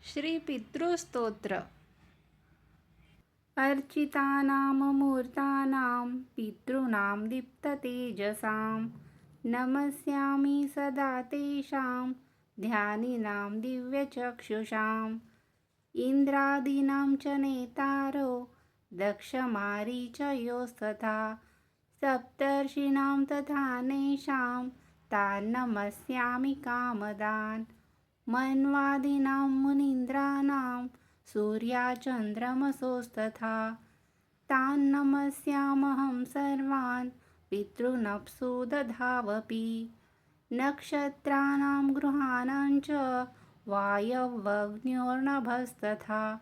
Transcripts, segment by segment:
श्री पितृस्तोत्र। अर्चितानां मूर्तानां पितॄणां दीप्ततेजसां नमस्यामि सदा तेषां ध्यानिनां दिव्यचक्षुषाम्। इन्द्रादीनां च नेतारो दक्षमारीचयोस्तथा सप्तर्षीणां तथा नेषां तान् नमस्यामि कामदान्। मन्वादीनां मुनीन्द्राणां सूर्याचन्द्रमसोस्तथा तान् नमस्यामहं सर्वान् पितॄनप्सु दधावपि। नक्षत्राणां ग्रहाणां च वायव्यग्न्योर्नभस्तथा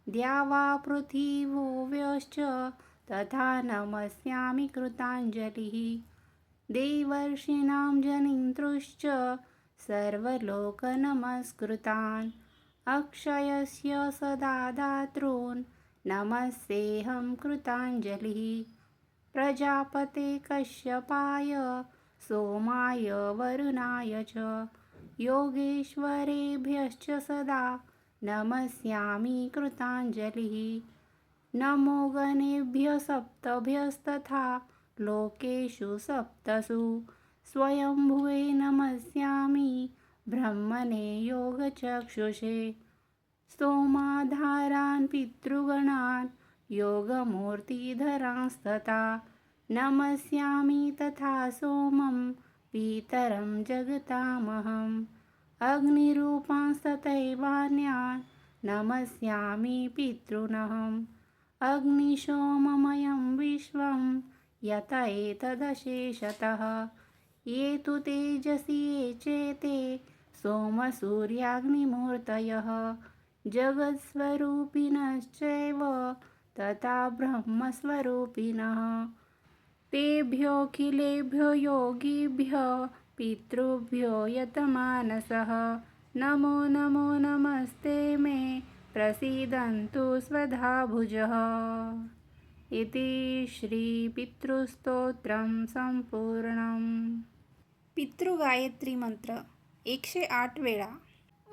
द्यावा पृथिव्योश्च तथा नमस्यामि कृताञ्जलिः। देवर्षीणां जनितृश्च सर्वलोकनमस्कृतान् अक्षयस्य सदा दातॄन् नमस्येऽहं कृताञ्जलिः। प्रजापते कश्यपाय सोमाय वरुणाय च योगेश्वरेभ्यश्च सदा नमस्यामि कृताञ्जलिः। नमो गणेभ्यः सप्तभ्यस्तथा लोकेषु सप्तसु स्वयंभुवे नमस्यामि ब्रह्मणे योगचक्षुषे। सोमाधारान् पितृगणान् योगमूर्तिधरांस्तथा नमस्यामि तथा सोमं पितरं जगतामहम्। अग्निरूपांस्तथैवान्यान् नमस्यामि पितॄनहम्। अग्निशोममयं विश्वं यत एतदशेषतः ये तु तेजसि ये चेते सोमसूर्याग्निमूर्तयः जगत्स्वरूपिणश्चैव तथा ब्रह्मस्वरूपिणः। तेभ्योऽखिलेभ्यो योगिभ्यो पितृभ्यो यतमानसः नमो नमो नमस्ते मे प्रसीदन्तु स्वधाभुजः। इति श्रीपितृस्तोत्रं संपूर्णम्। पितृगायत्री मंत्र 108 वेळा।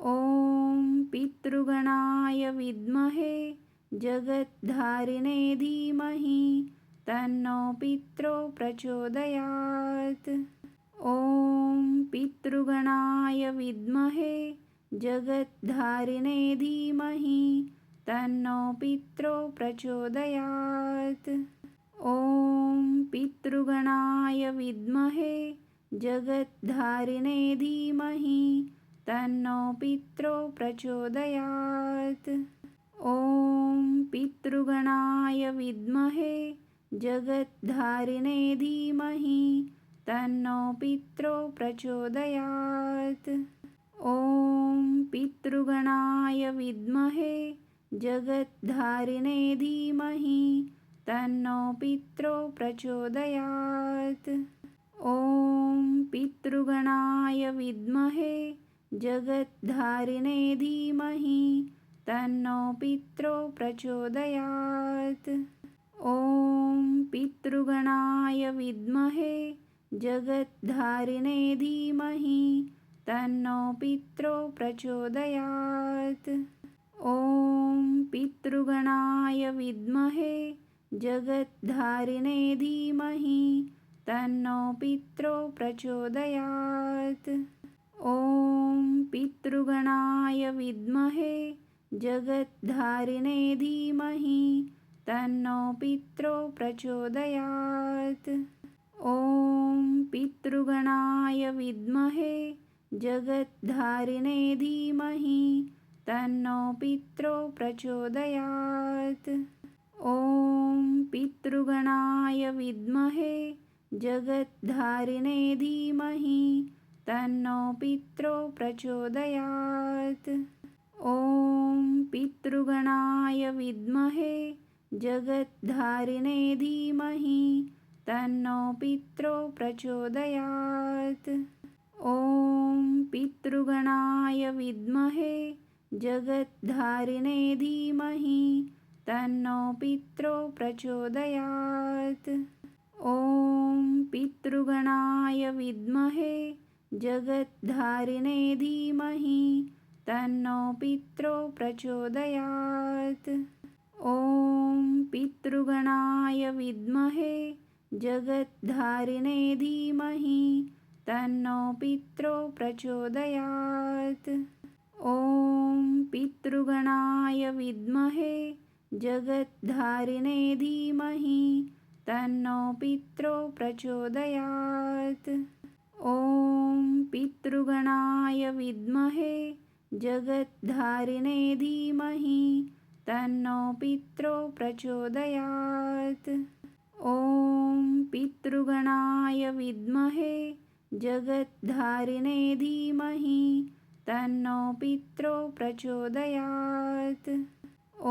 ओम पितृगणाय विद्महे जगद्धारिणे धीमहि तन्नो पितरो प्रचोदयात्। ओम पितृगणाय विद्महे जगद्धारिणे धीमहि तन्नो पितरो प्रचोदयात्। ओम पितृगणाय विद्महे जगद्धारिणे धीमहि तन्नो पितरो प्रचोदयात्। ओम पितृगणाय विद्महे जगद्धारिणे धीमहि तन्नो पितरो प्रचोदयात्। ओम पितृगणाय विद्महे जगद्धारिणे धीमहि तन्नो पितरो प्रचोदयात्। ओम पितृगणाय विद्महे जगद्धारिणे धीमहि तन्नो पितरो प्रचोदयात्। ओम पितृगणाय विद्महे जगद्धारिणे धीमहि तन्नो पितरो प्रचोदयात्। ओम पितृगणाय विद्महे जगद्धारिणे धीमहि तन्नो पितरो प्रचोदयात्। ओम पितृगणाय विद्महे जगद्धारिणे धीमहि तन्नो पितरो प्रचोदयात्। ओम पितृगणाय विद्महे जगद्धारिणे धीमहि तन्नो पितरो प्रचोदयात्। ओम पितृगणाय विद्महे जगद्धारिणे धीमहि तन्नो पितरो प्रचोदयात्। ओम पितृगणाय विद्महे जगद्धारिणे धीमहि तन्नो पितरो प्रचोदयात्। ओम पितृगणाय विद्महे जगद्धारिणे धीमहि तन्नो पितरो प्रचोदयात्। ओम पितृगणाय विद्महे जगद्धारिणे धीमहि तन्नो पित्रो प्रचोदयात्। ॐ पितृगणाय विद्महे जगद्धारिणे धीमहि तन्नो पित्रो प्रचोदयात्। ॐ पितृगणाय विद्महे जगद्धारिणे धीमहि तन्नो पित्रो प्रचोदयात्। ॐ पितृगणाय विद्महे जगद्धारिणे धीमहि तन्नो पित्रो प्रचोदयात्। ॐ पितृगणाय विद्महे जगद्धारिणे धीमहि तन्नो पित्रो प्रचोदयात्।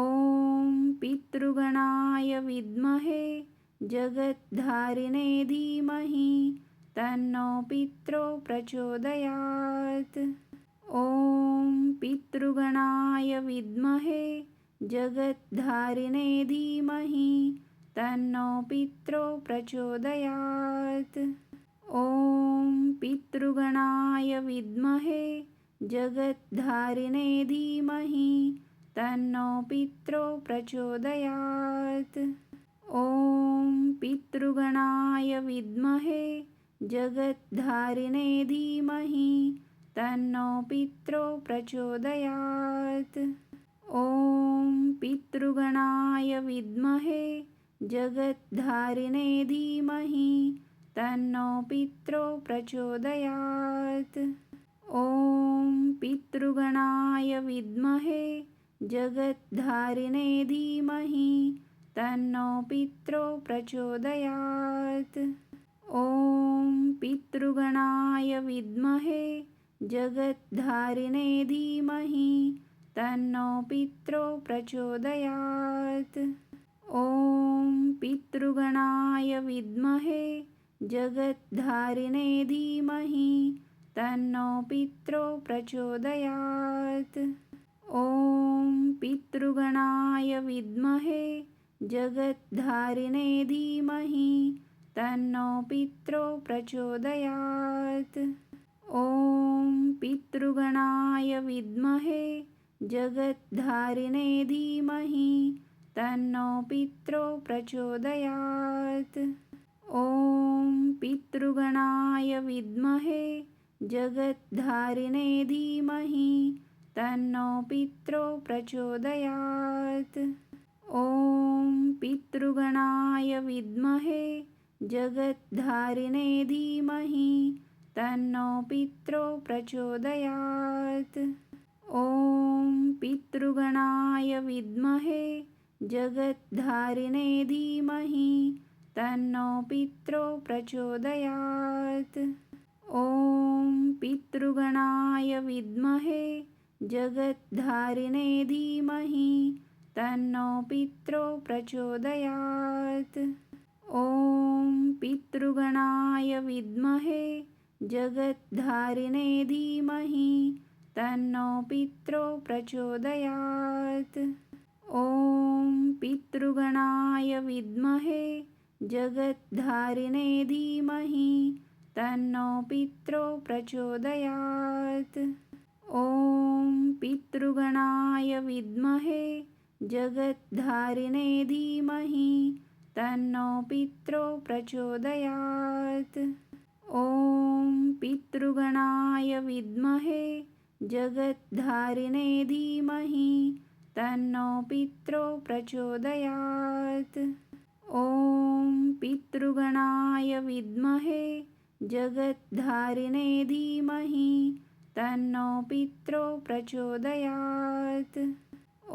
ॐ पितृगणाय विद्महे जगद्धारिणे धीमहि तन्नो पित्रो प्रचोदयात्। ॐ पितृगणाय विद्महे जगद्धारिणे धीमहि तन्नो पित्रो प्रचोदयात्। ॐ पितृगणाय विद्महे जगद्धारिणे धीमहि तन्नो पित्रो प्रचोदयात्। ॐ पितृगणाय विद्महे जगद्धारिणे धीमहि तन्नो पित्रो प्रचोदयात्। ॐ पितृगणाय विद्महे जगद्धारिणे धीमहि तन्नो पित्रो प्रचोदयात्। ॐ पितृगणाय विद्महे जगद्धारिणे धीमहि तन्नो पित्रो प्रचोदयात्। ॐ पितृगणाय विद्महे जगद्धारिणे धीमहि तन्नो पित्रो प्रचोदयात्। ॐ पितृगणाय विद्महे जगद्धारिणे धीमहि तन्नो पित्रो प्रचोदयात्। ॐ पितृगणाय विद्महे जगद्धारिणे धीमहि तन्नो पित्रो प्रचोदयात्। ॐ पितृगणाय विद्महे जगद्धारिणे धीमहि तन्नो पित्रो प्रचोदयात्। ॐ पितृगणाय विद्महे जगद्धारिणे धीमहि तन्नो पित्रो प्रचोदयात्। ॐ पितृगणाय विद्महे जगद्धारिणे धीमहि तन्नो पित्रो प्रचोदयात्। ॐ पितृगणाय विद्महे जगद्धारिणे धीमहि तन्नो पित्रो प्रचोदयात्। ॐ पितृगणाय विद्महे जगद्धारिणे धीमहि तन्नो पित्रो प्रचोदयात्। ॐ पितृगणाय विद्महे जगद्धारिणे धीमहि तन्नो पित्रो प्रचोदयात्। ॐ पितृगणाय विद्महे जगद्धारिणे धीमहि तन्नो पित्रो प्रचोदयात्। ॐ पितृगणाय विद्महे जगद्धारिणे धीमहि तन्नो पित्रो प्रचोदयात्। ॐ पितृगणाय विद्महे जगद्धारिणे धीमहि तन्नो पित्रो प्रचोदयात्। ॐ पितृगणाय विद्महे जगद्धारिणे धीमहि तन्नो पित्रो प्रचोदयात्।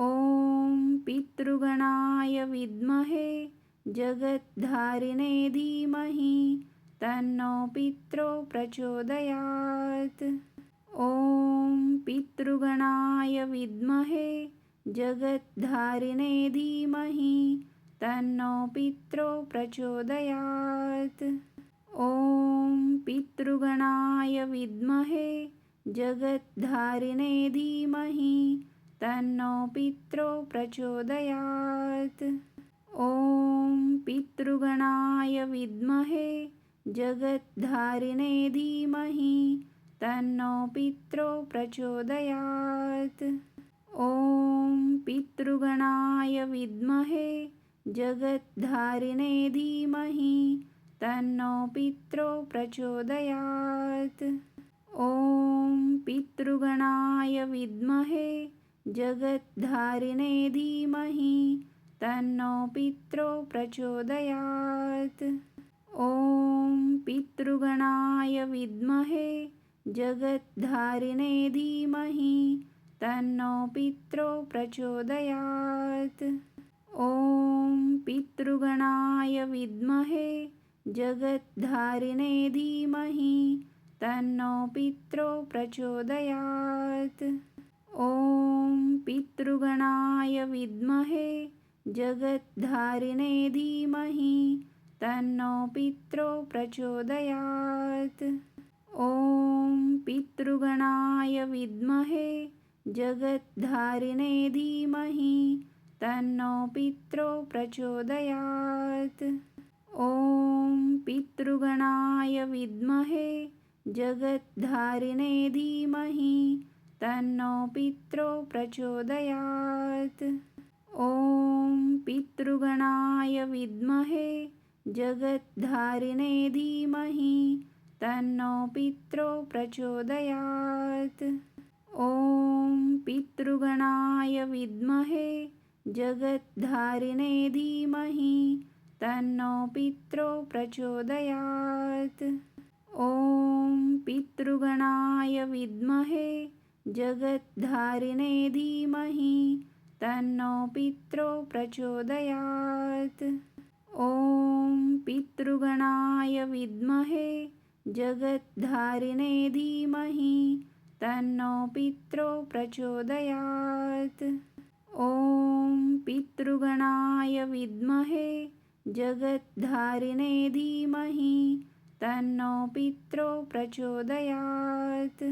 ॐ पितृगणाय विद्महे जगद्धारिणे धीमहि तन्नो पित्रो प्रचोदयात्। ॐ पितृगणाय विद्महे जगद्धारिणे धीमहि तन्नो पित्रो प्रचोदयात्। ॐ पितृगणाय विद्महे जगद्धारिणे धीमहि तन्नो पित्रो प्रचोदयात्। ॐ पितृगणाय विद्महे जगद्धारिणे धीमहि तन्नो पित्रो प्रचोदयात्। ॐ पितृगणाय विद्महे जगद्धारिणे धीमहि तन्नो पित्रो प्रचोदयात्। ॐ पितृगणाय विद्महे जगद्धारिणे धीमहि तन्नो पित्रो प्रचोदयात्। ॐ पितृगणाय विद्महे जगद्धारिणे धीमहि तन्नो पित्रो प्रचोदयात्। ॐ पितृगणाय विद्महे जगद्धारिणे धीमहि तन्नो पित्रो प्रचोदयात्। ॐ पितृगणाय विद्महे जगद्धारिणे धीमहि तन्नो पित्रो प्रचोदयात्। ॐ पितृगणाय विद्महे जगद्धारिणे धीमहि तन्नो पित्रो प्रचोदयात्। ॐ पितृगणाय विद्महे जगद्धारिणे धीमहि तन्नो पित्रो प्रचोदयात्। ॐ पितृगणाय विद्महे जगद्धारिणे धीमहि तन्नो पित्रो प्रचोदयात्। ॐ पितृगणाय विद्महे जगद्धारिणे धीमहि तन्नो पित्रो प्रचोदयात्। ॐ पितृगणाय विद्महे जगद्धारिणे धीमहि तन्नो पित्रो प्रचोदयात्। ॐ पितृगणाय विद्महे जगद्धारिणे धीमहि तन्नो पित्रो प्रचोदयात्। ॐ पितृगणाय विद्महे जगद्धारिणे धीमहि तन्नो पित्रो प्रचोदयात्।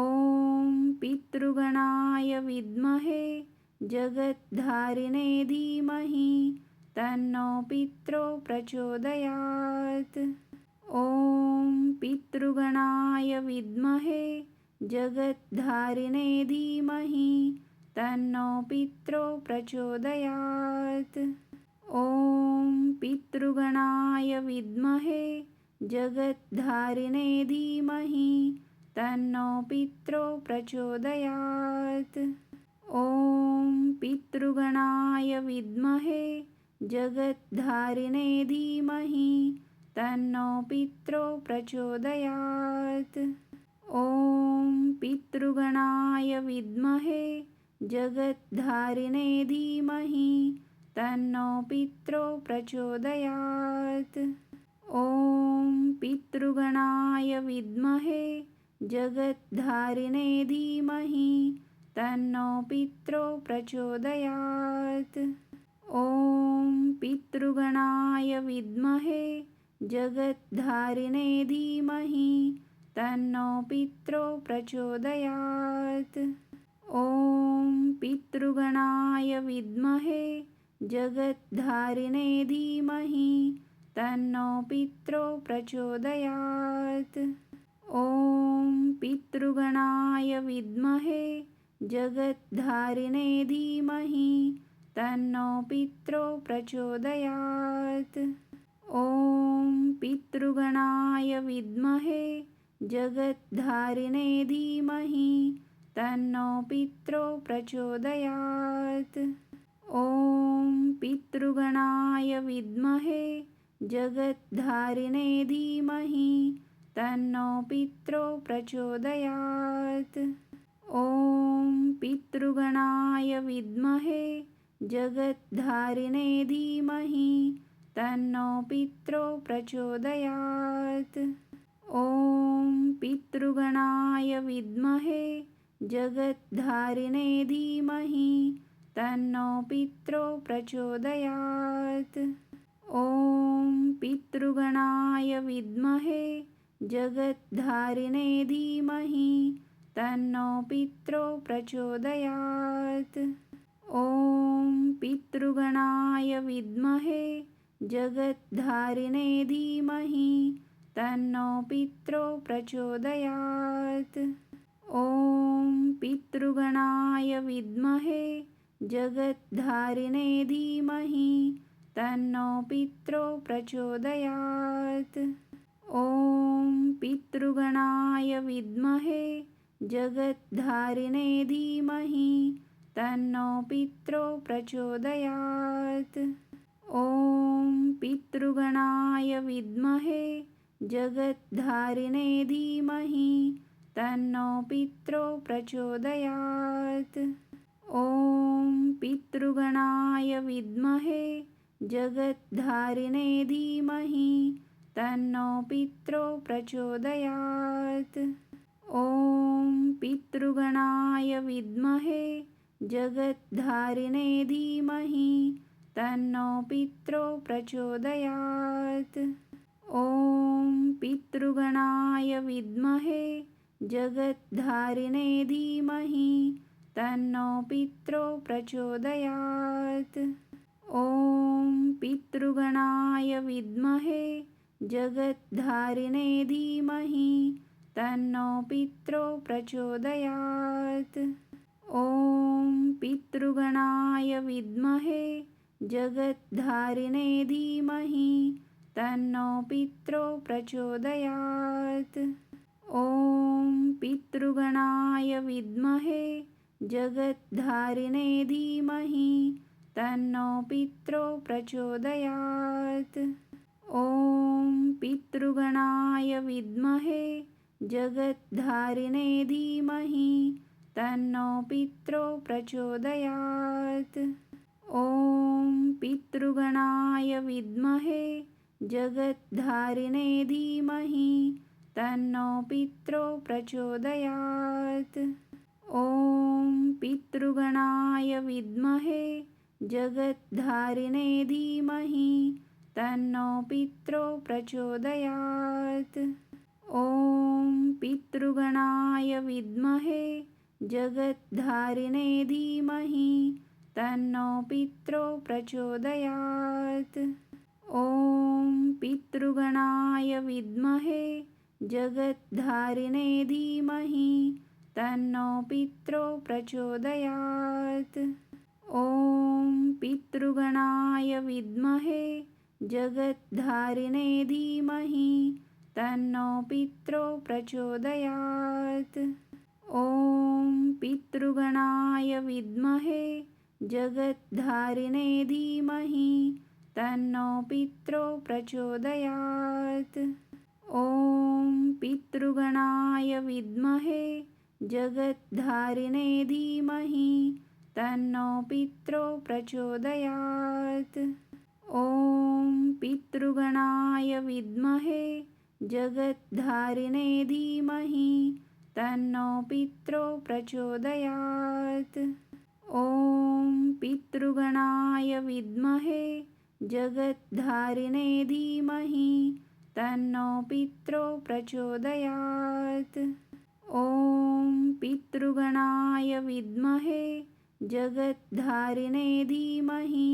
ॐ पितृगणाय विद्महे जगद्धारिणे धीमहि तन्नो पित्रो प्रचोदयात्। ॐ पितृगणाय विद्महे जगद्धारिणे धीमहि तन्नो पित्रो प्रचोदयात्। ॐ पितृगणाय विद्महे जगद्धारिणे धीमहि तन्नो पित्रो प्रचोदयात्। ॐ पितृगणाय विद्महे जगद्धारिणे धीमहि तन्नो पित्रो प्रचोदयात्। ॐ पितृगणाय विद्महे जगद्धारिणे धीमहि तन्नो पित्रो प्रचोदयात्। ॐ पितृगणाय विद्महे जगद्धारिणे धीमहि तन्नो पित्रो प्रचोदयात्। ॐ पितृगणाय विद्महे जगद्धारिणे धीमहि तन्नो पित्रो प्रचोदयात्। ॐ पितृगणाय विद्महे जगद्धारिणे धीमहि तन्नो पित्रो प्रचोदयात्। ॐ पितृगणाय विद्महे जगद्धारिणे धीमहि तन्नो पित्रो प्रचोदयात्। ॐ पितृगणाय विद्महे जगद्धारिणे धीमहि तन्नो पित्रो प्रचोदयात्। ॐ पितृगणाय विद्महे जगद्धारिणे धीमहि तन्नो पित्रो प्रचोदयात्। ॐ पितृगणाय विद्महे जगद्धारिणे धीमहि तन्नो पित्रो प्रचोदयात्। ॐ पितृगणाय विद्महे जगद्धारिणे धीमहि तन्नो पित्रो प्रचोदयात्। ॐ पितृगणाय विद्महे जगद्धारिणे धीमहि तन्नो पित्रो प्रचोदयात्। ॐ पितृगणाय विद्महे जगद्धारिणे धीमहि तन्नो पित्रो प्रचोदयात्। ॐ पितृगणाय विद्महे जगद्धारिणे धीमहि तन्नो पित्रो प्रचोदयात्। ॐ पितृगणाय विद्महे जगद्धारिणे धीमहि तन्नो पित्रो प्रचोदयात्। ॐ पितृगणाय विद्महे जगद्धारिणे धीमहि तन्नो पित्रो प्रचोदयात्। ॐ पितृगणाय विद्महे जगद्धारिणे धीमहि तन्नो पित्रो प्रचोदयात्। ॐ पितृगणाय विद्महे जगद्धारिणे धीमहि तन्नो पित्रो प्रचोदयात्। ॐ पितृगणाय विद्महे जगद्धारिणे धीमहि तन्नो पित्रो प्रचोदयात्। ॐ पितृगणाय विद्महे जगद्धारिणे धीमहि तन्नो पित्रो प्रचोदयात्। ॐ पितृगणाय विद्महे जगद्धारिणे धीमहि तन्नो पित्रो प्रचोदयात्। ॐ पितृगणाय विद्महे जगद्धारिणे धीमहि तन्नो पित्रो प्रचोदयात्। ॐ पितृगणाय विद्महे जगद्धारिणे धीमहि तन्नो पित्रो प्रचोदयात्। ॐ पितृगणाय विद्महे जगद्धारिणे धीमहि तन्नो पित्रो प्रचोदयात्। ॐ पितृगणाय विद्महे जगद्धारिणे धीमहि तन्नो पित्रो प्रचोदयात्। ॐ पितृगणाय विद्महे जगद्धारिणे धीमहि तन्नो पित्रो प्रचोदयात्। ॐ पितृगणाय विद्महे जगद्धारिणे धीमहि तन्नो पित्रो प्रचोदयात्। ॐ पितृगणाय विद्महे जगद्धारिणे धीमहि तन्नो पित्रो प्रचोदयात्। ॐ पितृगणाय विद्महे जगद्धारिणे धीमहि तन्नो पित्रो प्रचोदयात्। ॐ पितृगणाय विद्महे जगद्धारिणे धीमहि तन्नो पित्रो प्रचोदयात्। ॐ पितृगणाय विद्महे जगद्धारिणे धीमहि तन्नो पित्रो प्रचोदयात्। ॐ पितृगणाय विद्महे जगद्धारिणे धीमहि तन्नो पित्रो प्रचोदयात्। ॐ पितृगणाय विद्महे जगद्धारिणे धीमहि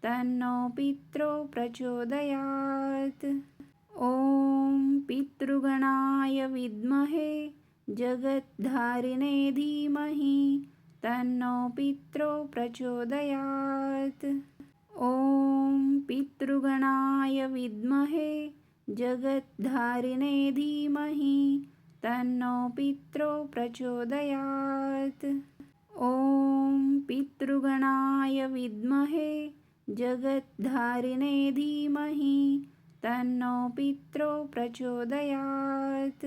तन्नो पित्रो प्रचोदयात्। ॐ पितृगणाय विद्महे जगद्धारिणे धीमहि तन्नो पित्रो प्रचोदयात्। ॐ पितृगणाय विद्महे जगद्धारिणे धीमहि तन्नो पित्रो प्रचोदयात्। ॐ पितृगणाय विद्महे जगद्धारिणे धीमहि तन्नो पित्रो प्रचोदयात्।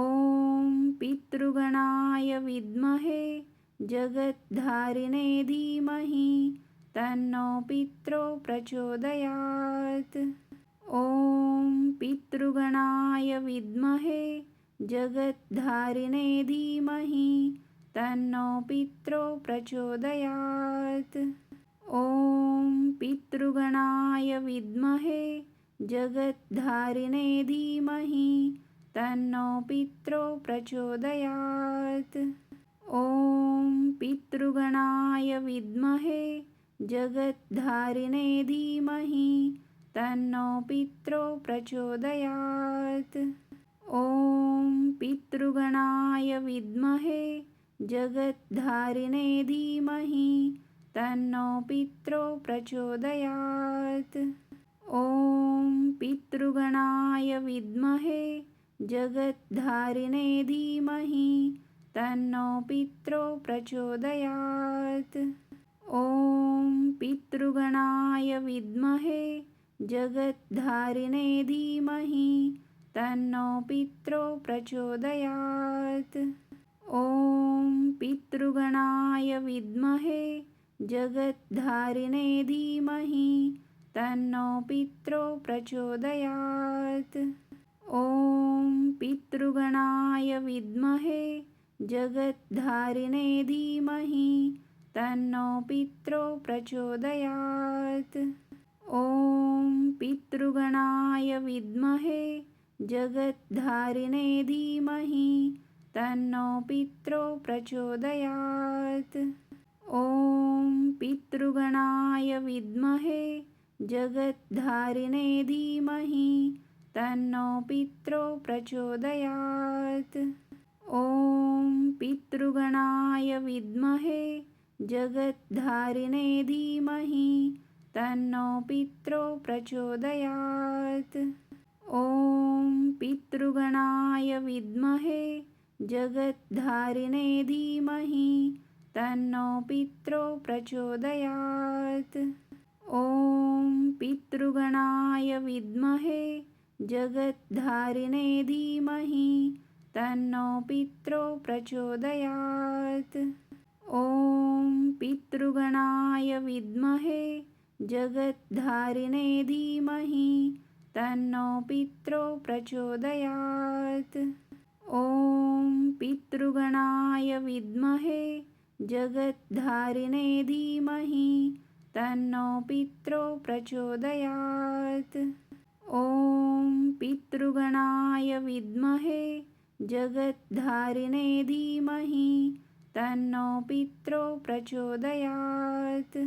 ॐ पितृगणाय विद्महे जगद्धारिणे धीमहि तन्नो पित्रो प्रचोदयात्। ॐ पितृगणाय विद्महे जगद्धारिणे धीमहि तन्नो पित्रो प्रचोदयात्। ॐ पितृगणाय विद्महे जगद्धारिणे धीमहि तन्नो पित्रो प्रचोदयात्। ॐ पितृगणाय विद्महे जगद्धारिणे धीमहि तन्नो पित्रो प्रचोदयात्। ॐ पितृगणाय विद्महे जगद्धारिणे धीमहि तन्नो पित्रो प्रचोदयात्। ॐ पितृगणाय विद्महे जगद्धारिणे धीमहि तन्नो पित्रो प्रचोदयात्। ॐ पितृगणाय विद्महे जगद्धारिणे धीमहि तन्नो पित्रो प्रचोदयात्। ॐ पितृगणाय विद्महे जगद्धारिणे धीमहि तन्नो पित्रो प्रचोदयात्। ॐ पितृगणाय विद्महे जगद्धारिणे धीमहि तन्नो पित्रो प्रचोदयात्। ॐ पितृगणाय विद्महे जगद्धारिणे धीमहि तन्नो पित्रो प्रचोदयात्। ॐ पितृगणाय विद्महे जगद्धारिणे धीमहि तन्नो पित्रो प्रचोदयात्। ॐ पितृगणाय विद्महे जगद्धारिणे धीमहि तन्नो पित्रो प्रचोदयात्। ॐ पितृगणाय विद्महे जगद्धारिणे धीमहि तन्नो पित्रो प्रचोदयात्। ॐ पितृगणाय विद्महे जगद्धारिणे धीमहि तन्नो पित्रो प्रचोदयात्। ॐ पितृगणाय विद्महे जगद्धारिणे धीमहि तन्नो पित्रो प्रचोदयात्। ॐ पितृगणाय विद्महे जगद्धारिणे धीमहि तन्नो पित्रो प्रचोदयात्। ॐ पितृगणाय विद्महे जगद्धारिणे धीमहि तन्नो पित्रो प्रचोदयात्।